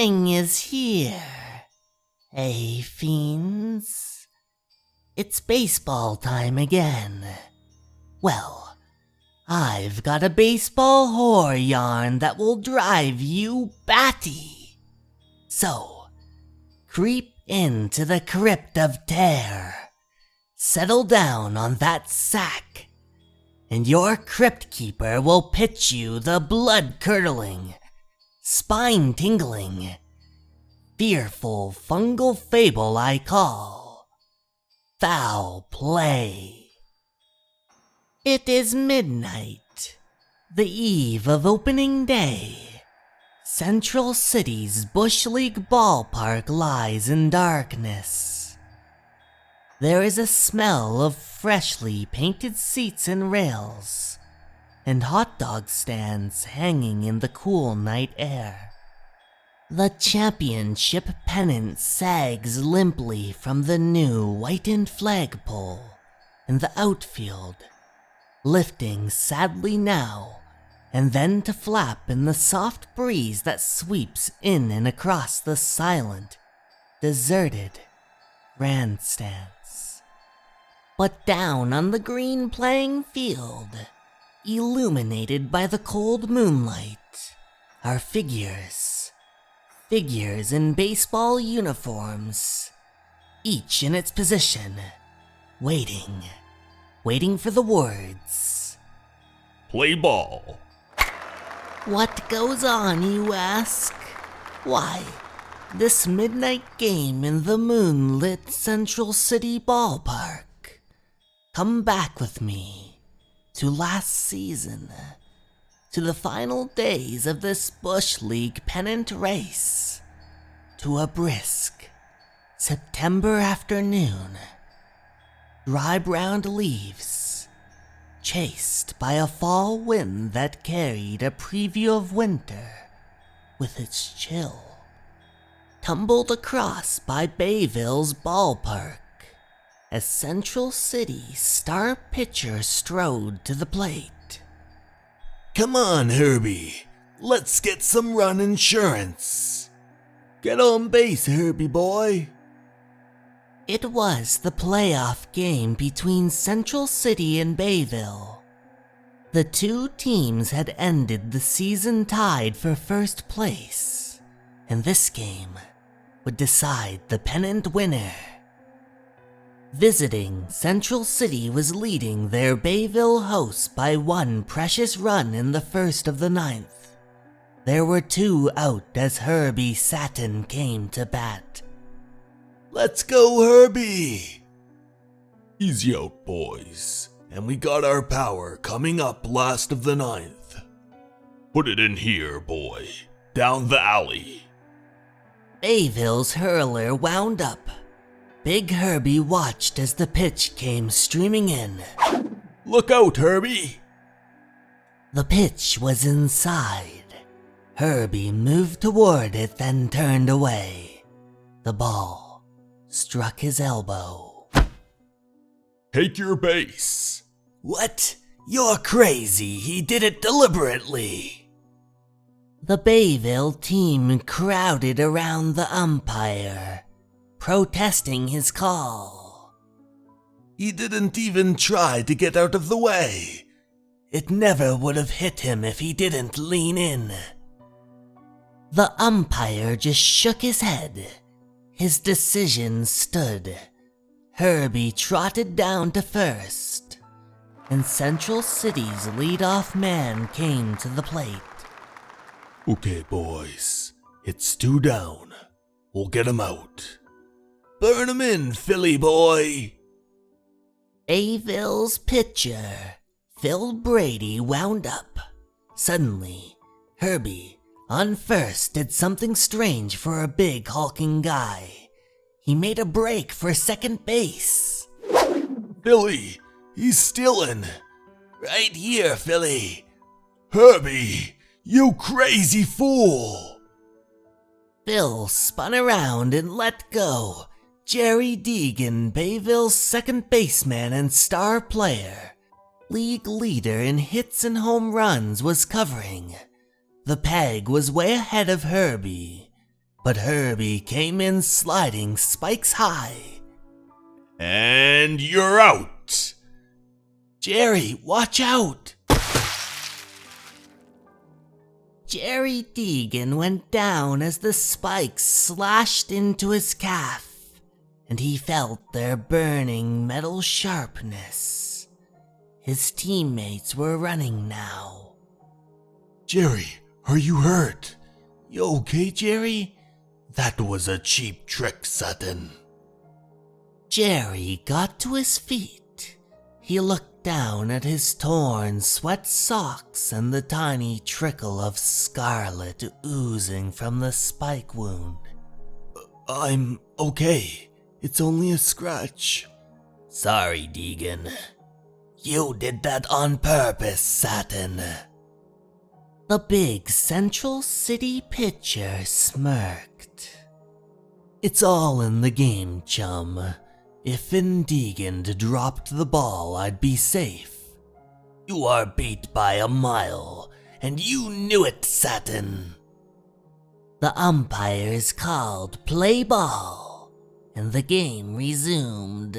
gang is here. Hey, fiends. It's baseball time again. Well, I've got a baseball horror yarn that will drive you batty. So, creep into the crypt of terror. Settle down on that sack, and your crypt keeper will pitch you the blood-curdling, spine-tingling, fearful fungal fable I call Foul Play. It is midnight, the eve of opening day. Central City's Bush League ballpark lies in darkness. There is a smell of freshly painted seats and rails, and hot dog stands hanging in the cool night air. The championship pennant sags limply from the new whitened flagpole in the outfield, lifting sadly now and then to flap in the soft breeze that sweeps in and across the silent, deserted grandstands. But down on the green playing field, illuminated by the cold moonlight, are figures in baseball uniforms, each in its position, waiting for the words. Play ball. What goes on, you ask? Why, this midnight game in the moonlit Central City ballpark. Come back with me to last season, to the final days of this Bush League pennant race, to a brisk September afternoon. Dry-browned leaves, chased by a fall wind that carried a preview of winter with its chill, tumbled across by Bayville's ballpark as Central City's star pitcher strode to the plate. Come on, Herbie. Let's get some run insurance. Get on base, Herbie boy. It was the playoff game between Central City and Bayville. The two teams had ended the season tied for first place, and this game would decide the pennant winner. Visiting Central City was leading their Bayville hosts by one precious run in the first of the ninth. There were two out as Herbie Satin came to bat. Let's go, Herbie! Easy out, boys. And we got our power coming up last of the ninth. Put it in here, boy. Down the alley. Bayville's hurler wound up. Big Herbie watched as the pitch came streaming in. Look out, Herbie! The pitch was inside. Herbie moved toward it, then turned away. The ball struck his elbow. Take your base. What? You're crazy. He did it deliberately. The Bayville team crowded around the umpire, protesting his call. He didn't even try to get out of the way. It never would have hit him if he didn't lean in. The umpire just shook his head. His decision stood. Herbie trotted down to first, and Central City's leadoff man came to the plate. Okay, boys. It's 2 down. We'll get him out. Burn him in, Philly boy! Bayville's pitcher, Phil Brady, wound up. Suddenly, Herbie, on first, did something strange for a big hulking guy. He made a break for second base. Philly, he's stealing. Right here, Philly. Herbie, you crazy fool! Phil spun around and let go. Jerry Deegan, Bayville's second baseman and star player, league leader in hits and home runs, was covering. The peg was way ahead of Herbie. but Herbie came in sliding spikes high. And you're out! Jerry, watch out! Jerry Deegan went down as the spikes slashed into his calf, and he felt their burning metal sharpness. His teammates were running now. Jerry, are you hurt? You okay, Jerry? That was a cheap trick, Sutton. Jerry got to his feet. He looked down at his torn sweat socks and the tiny trickle of scarlet oozing from the spike wound. I'm okay. It's only a scratch. Sorry, Deegan. You did that on purpose, Satin. The big Central City pitcher smirked. It's all in the game, chum. If Finn Deegan dropped the ball, I'd be safe. You are beat by a mile, and you knew it, Satin. The umpires called play ball, and the game resumed.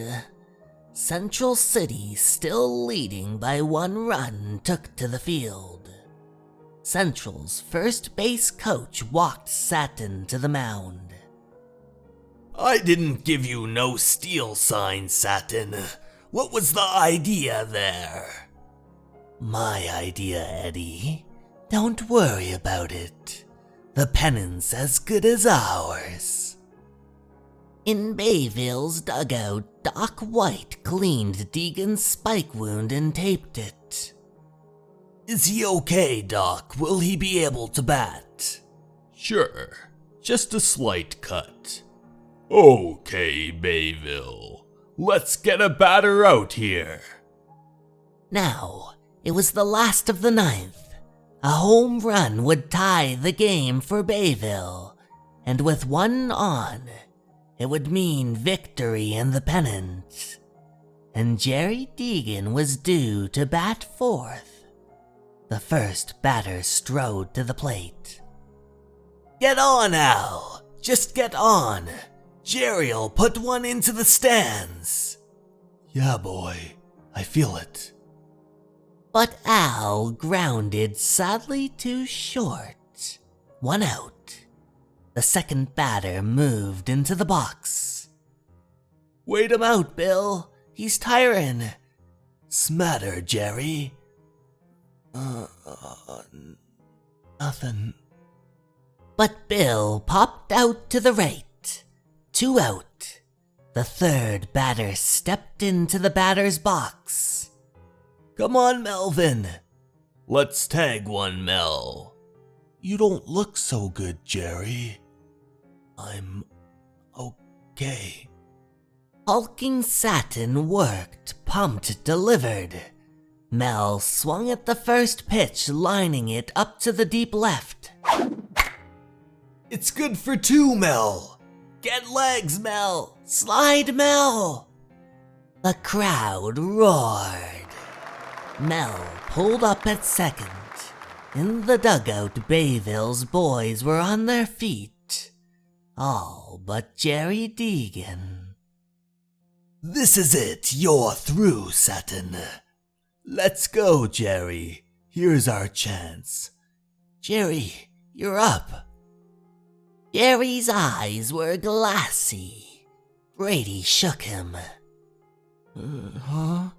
Central City, still leading by 1 run, took to the field. Central's first base coach walked Satin to the mound. I didn't give you no steal sign, Satin. What was the idea there? My idea, Eddie. Don't worry about it. The pennant's as good as ours. In Bayville's dugout, Doc White cleaned Deegan's spike wound and taped it. Is he okay, Doc? Will he be able to bat? Sure, just a slight cut. Okay, Bayville, let's get a batter out here. Now, it was the last of the 9th. A home run would tie the game for Bayville, and with 1 on, it would mean victory in the pennant. And Jerry Deegan was due to bat 4th. The first batter strode to the plate. Get on, Al. Just get on. Jerry'll put one into the stands. Yeah, boy. I feel it. But Al grounded sadly too short. 1 out. The second batter moved into the box. Wait him out, Bill. He's tiring. Smatter, Jerry. Nothing. But Bill popped out to the right. 2 out. The third batter stepped into the batter's box. Come on, Melvin. Let's tag one, Mel. You don't look so good, Jerry. I'm okay. Hulking Satin worked, pumped, delivered. Mel swung at the first pitch, lining it up to the deep left. It's good for 2, Mel. Get legs, Mel. Slide, Mel. The crowd roared. Mel pulled up at second. In the dugout, Bayville's boys were on their feet. All but Jerry Deegan. This is it. You're through, Satin. Let's go, Jerry. Here's our chance. Jerry, you're up. Jerry's eyes were glassy. Brady shook him. Huh?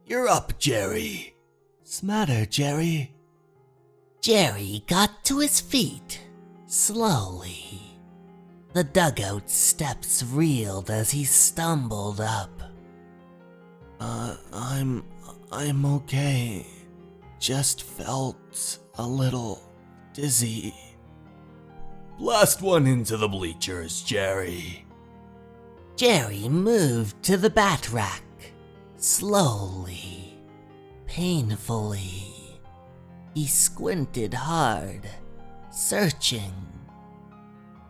You're up, Jerry. Smatter, Jerry. Jerry got to his feet, slowly. The dugout steps reeled as he stumbled up. I'm okay. Just felt a little dizzy. Blast one into the bleachers, Jerry. Jerry moved to the bat rack, slowly, painfully. He squinted hard, searching.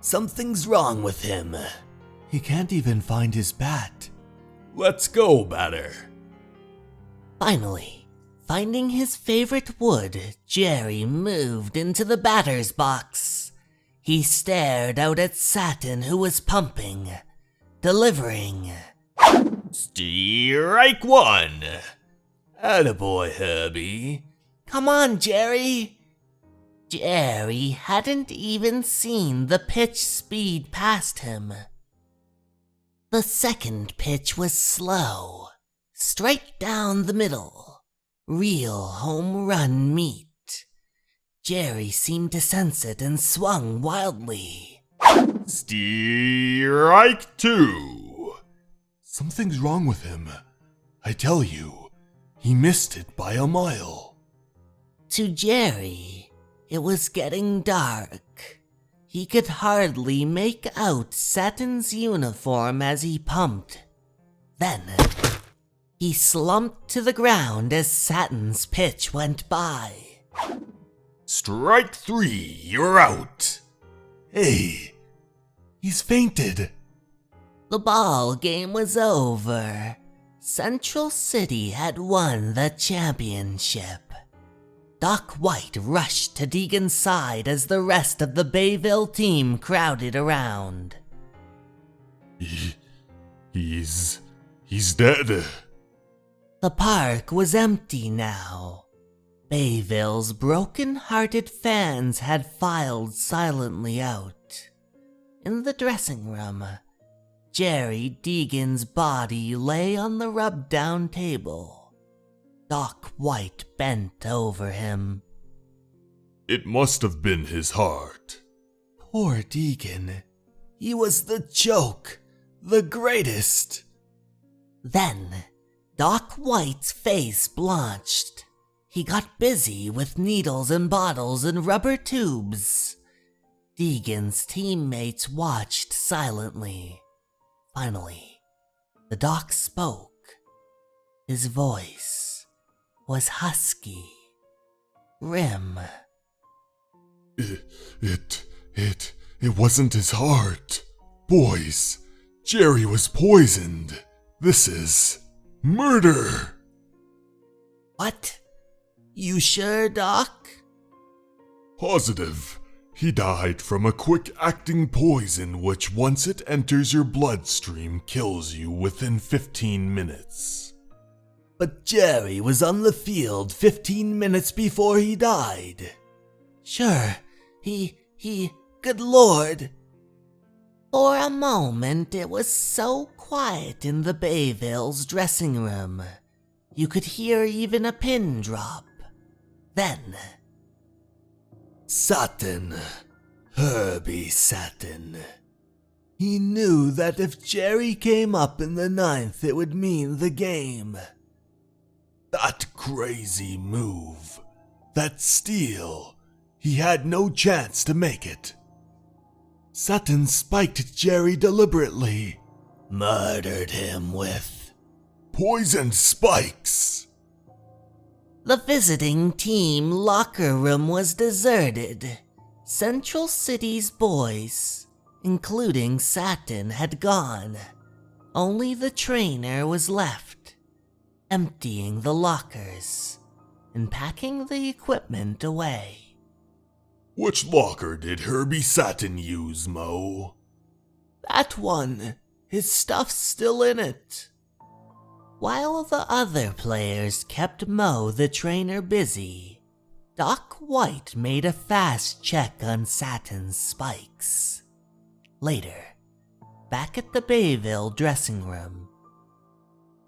Something's wrong with him. He can't even find his bat. Let's go, batter. Finally, finding his favorite wood, Jerry moved into the batter's box. he stared out at Satin, who was pumping, delivering. Strike one! Attaboy, Herbie. Come on, Jerry! Jerry hadn't even seen the pitch speed past him. The second pitch was slow, straight down the middle, real home run meat. Jerry seemed to sense it and swung wildly. Strike two! Something's wrong with him. I tell you, he missed it by a mile. To Jerry, it was getting dark. He could hardly make out Satin's uniform as he pumped. Then, he slumped to the ground as Satin's pitch went by. Strike three, you're out! Hey, he's fainted. The ball game was over. Central City had won the championship. Doc White rushed to Deegan's side as the rest of the Bayville team crowded around. He's dead. The park was empty now. Bayville's broken-hearted fans had filed silently out. In the dressing room, Jerry Deegan's body lay on the rub-down table. Doc White bent over him. It must have been his heart. Poor Deegan. He was the joke, the greatest. Then, Doc White's face blanched. He got busy with needles and bottles and rubber tubes. Deegan's teammates watched silently. Finally, the doc spoke. His voice was husky, grim. It wasn't his heart. Boys, Jerry was poisoned. This is murder. What? You sure, Doc? Positive. He died from a quick-acting poison which, once it enters your bloodstream, kills you within 15 minutes. But Jerry was on the field 15 minutes before he died. Sure, good lord. For a moment, it was so quiet in the Bayville's dressing room. You could hear even a pin drop. Then, Satin, Herbie Satin. He knew that if Jerry came up in the ninth, it would mean the game. That crazy move, that steal, he had no chance to make it. Satin spiked Jerry deliberately, murdered him with poisoned spikes. the visiting team locker room was deserted. Central City's boys, including Satin, had gone. Only the trainer was left, emptying the lockers and packing the equipment away. Which locker did Herbie Satin use, Mo? that one. His stuff's still in it. While the other players kept Mo the trainer busy, Doc White made a fast check on Satin's spikes. Later, back at the Bayville dressing room.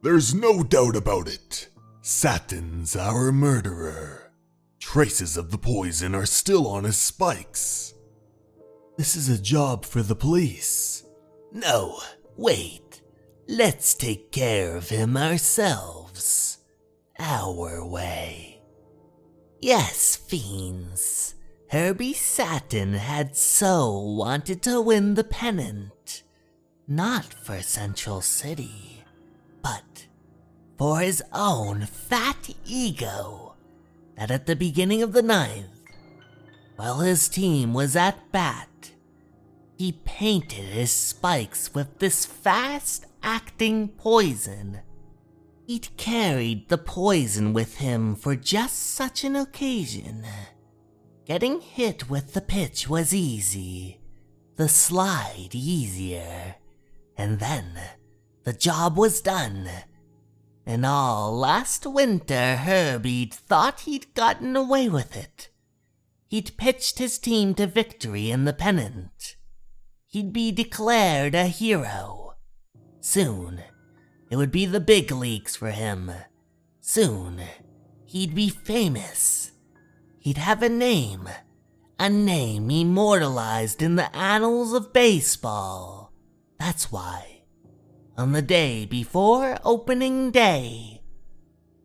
There's no doubt about it. Satin's our murderer. Traces of the poison are still on his spikes. This is a job for the police. No, wait. Let's take care of him ourselves. Our way. Yes, fiends. Herbie Satin had so wanted to win the pennant. Not for Central City, but for his own fat ego that at the beginning of the ninth, while his team was at bat, he painted his spikes with this fast-acting poison. He'd carried the poison with him for just such an occasion. Getting hit with the pitch was easy, the slide easier, and then the job was done. And all last winter Herbie thought he'd gotten away with it. He'd pitched his team to victory in the pennant. He'd be declared a hero. Soon, it would be the big leagues for him. Soon, he'd be famous. He'd have a name immortalized in the annals of baseball. That's why, on the day before opening day,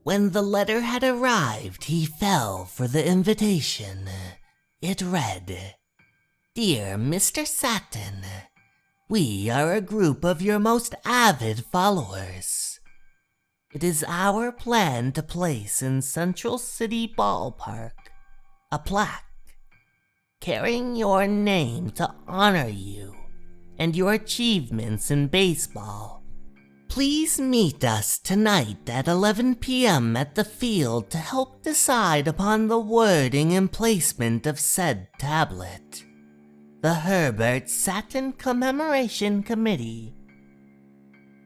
when the letter had arrived, he fell for the invitation. It read, "Dear Mr. Satin, we are a group of your most avid followers. It is our plan to place in Central City Ballpark a plaque carrying your name to honor you and your achievements in baseball. Please meet us tonight at 11 p.m. at the field to help decide upon the wording and placement of said tablet. The Herbert Satin Commemoration Committee."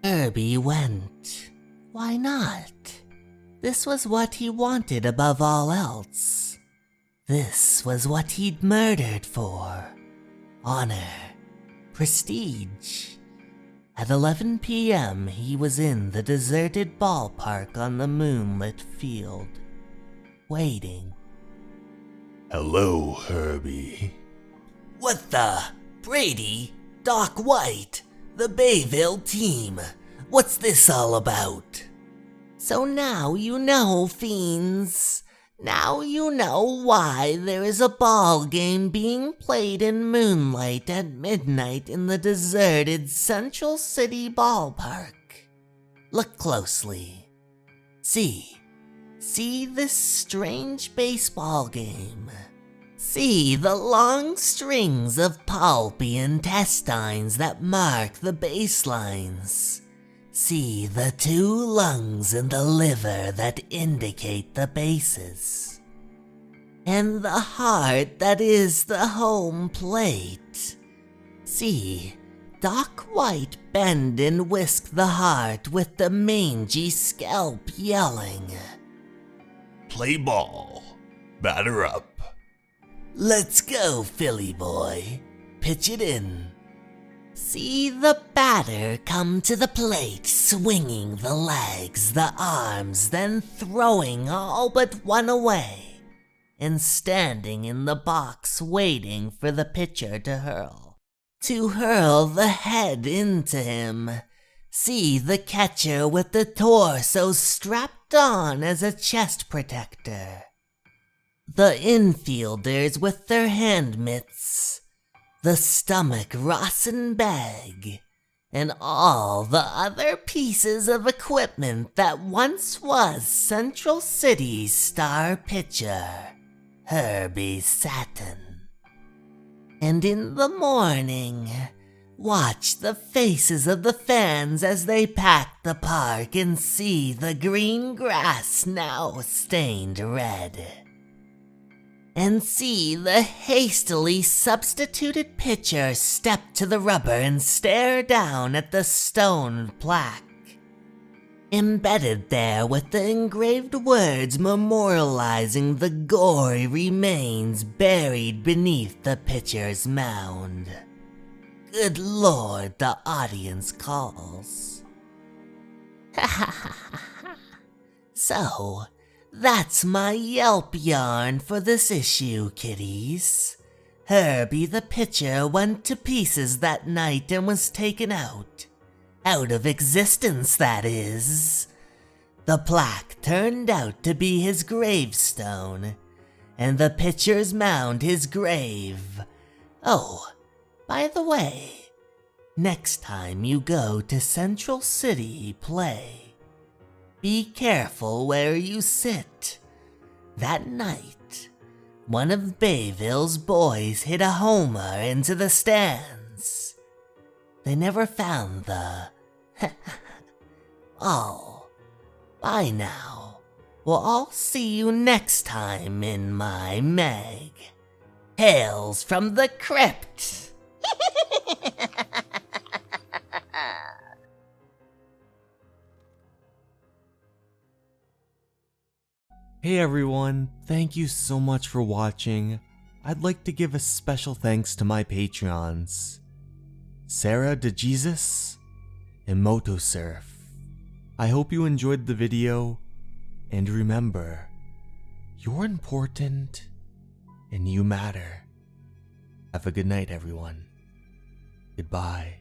Herbie went. Why not? This was what he wanted above all else. This was what he'd murdered for. Honor. Prestige. At 11 p.m., he was in the deserted ballpark on the moonlit field, waiting. Hello, Herbie. What the? Brady? Doc White? The Bayville team? What's this all about? So now you know, fiends. Now you know why there is a ball game being played in moonlight at midnight in the deserted Central City Ballpark. Look closely. See this strange baseball game. See the long strings of pulpy intestines that mark the baselines. See the 2 lungs in the liver that indicate the bases. And the heart that is the home plate. See Doc White bend and whisk the heart with the mangy scalp yelling. Play ball. Batter up. Let's go, Philly boy. Pitch it in. See the batter come to the plate, swinging the legs, the arms, then throwing all but one away, and standing in the box waiting for the pitcher to hurl the head into him. See the catcher with the torso strapped on as a chest protector. The infielders with their hand mitts, the stomach rosin bag, and all the other pieces of equipment that once was Central City's star pitcher, Herbie Satin. And in the morning, watch the faces of the fans as they pack the park and see the green grass now stained red. And see the hastily substituted pitcher step to the rubber and stare down at the stone plaque. Embedded there with the engraved words memorializing the gory remains buried beneath the pitcher's mound. Good Lord, the audience calls. So, that's my Yelp yarn for this issue, kiddies. Herbie the pitcher went to pieces that night and was taken out. Out of existence, that is. The plaque turned out to be his gravestone, and the pitcher's mound his grave. Oh, by the way, next time you go to Central City play, be careful where you sit. That night, one of Bayville's boys hit a homer into the stands. They never found the... Oh, bye now. We'll all see you next time in my Meg. Hails from the crypt. Hey everyone, thank you so much for watching. I'd like to give a special thanks to my Patreons, Sarah DeJesus and Motosurf. I hope you enjoyed the video, and remember, you're important and you matter. Have a good night, everyone. Goodbye.